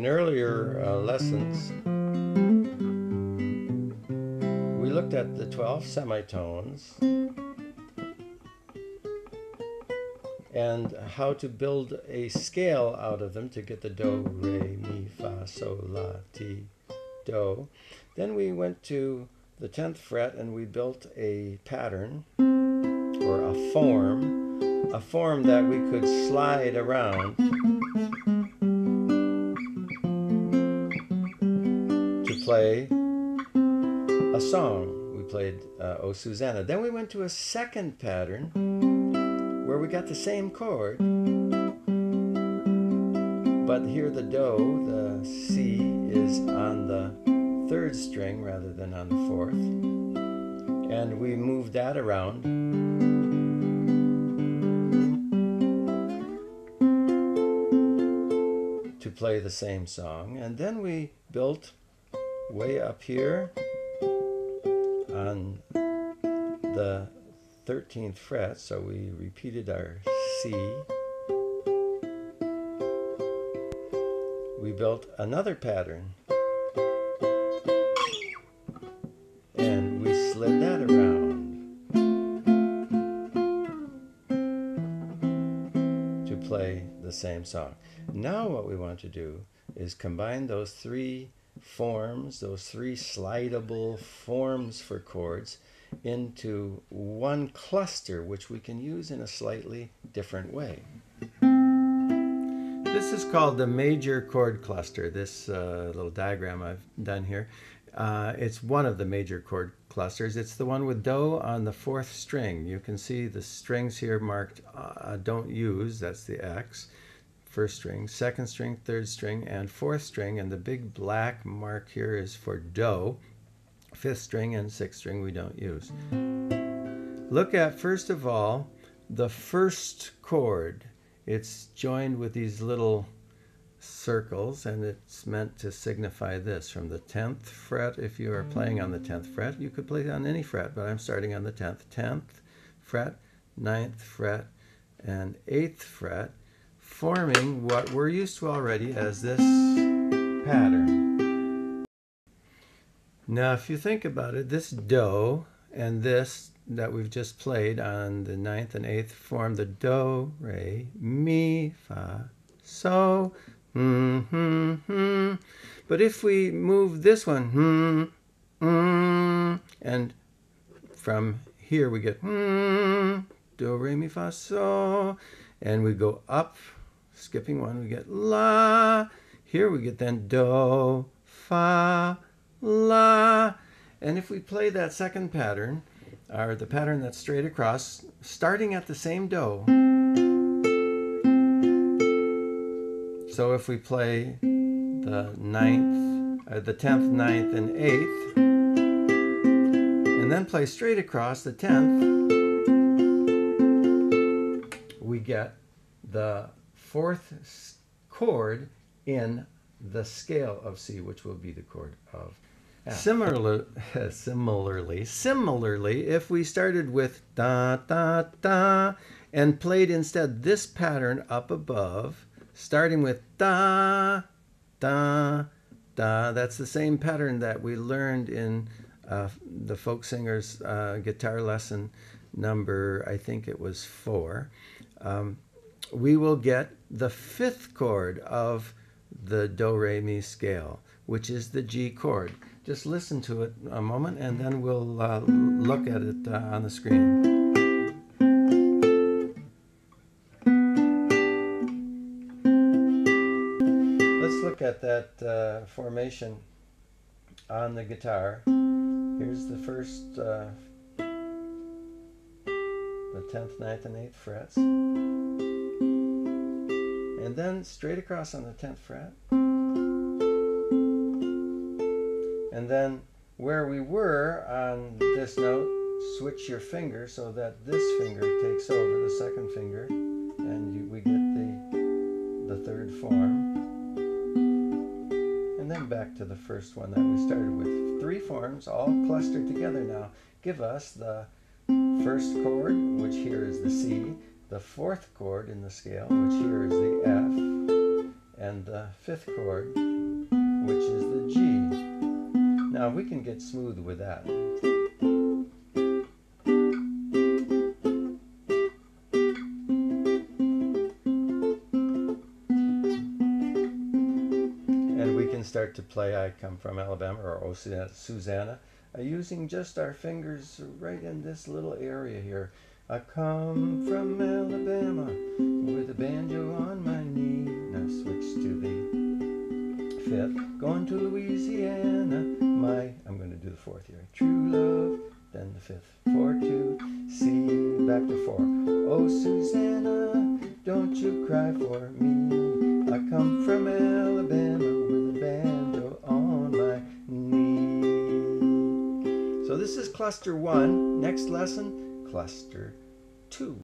earlier lessons, we looked at the 12 semitones and how to build a scale out of them to get the do, re, mi, fa, sol, la, ti, do. Then we went to the 10th fret and we built a pattern or a form that we could slide around to play a song. We played O Susanna. Then we went to a second pattern where we got the same chord, but here the do, the C, is on the 3rd string rather than on the 4th, and we moved that around to play the same song. And then we built way up here on the 13th fret, so we repeated our C. We built another pattern and we slid that around to play the same song. Now what we want to do is combine those three forms, those three slidable forms for chords, into one cluster, which we can use in a slightly different way. This is called the major chord cluster, this little diagram I've done here. It's one of the major chord clusters. It's the one with do on the 4th string. You can see the strings here marked don't use, that's the X. 1st string, 2nd string, 3rd string, and 4th string, and the big black mark here is for do. 5th string and 6th string we don't use. Look at, first of all, the first chord. It's joined with these little circles, and it's meant to signify this. From the 10th fret, if you are playing on the 10th fret, you could play it on any fret, but I'm starting on the 10th. 10th fret, 9th fret, and 8th fret, forming what we're used to already as this pattern. Now, if you think about it, this do and this that we've just played on the 9th and 8th form the do, re, mi, fa, so, But if we move this one, and from here we get do, re, mi, fa, so, and we go up, skipping one, we get la. Here we get then do, fa, la. And if we play that second pattern, or the pattern that's straight across, starting at the same do. So if we play the 9th, the 10th, 9th, and 8th, and then play straight across the 10th, we get the 4th chord in the scale of C, which will be the chord of F. Similarly, if we started with da, da, da, and played instead this pattern up above, starting with da, da, da, that's the same pattern that we learned in the folk singer's guitar lesson number, I think it was 4. We will get the 5th chord of the do, re, mi scale, which is the G chord. Just listen to it a moment and then we'll look at it on the screen. Let's look at that formation on the guitar. Here's the first, the 10th, 9th, and 8th frets. And then straight across on the 10th fret. And then where we were on this note, switch your finger so that this finger takes over the 2nd finger, and we get the 3rd form. And then back to the first one that we started with. 3 forms all clustered together now give us the 1st chord, which here is the C, the 4th chord in the scale, which here is the F, and the 5th chord, which is the G. Now we can get smooth with that. And we can start to play I Come From Alabama or Oh Susanna, using just our fingers right in this little area here. I come from Alabama with a banjo on my knee. Now switch to the fifth. Going to Louisiana, I'm going to do the fourth here. True love, then the fifth. 4, 2, C, back to 4. Oh Susanna, don't you cry for me. I come from Alabama with a banjo on my knee. So this is cluster 1. Next lesson, cluster 2.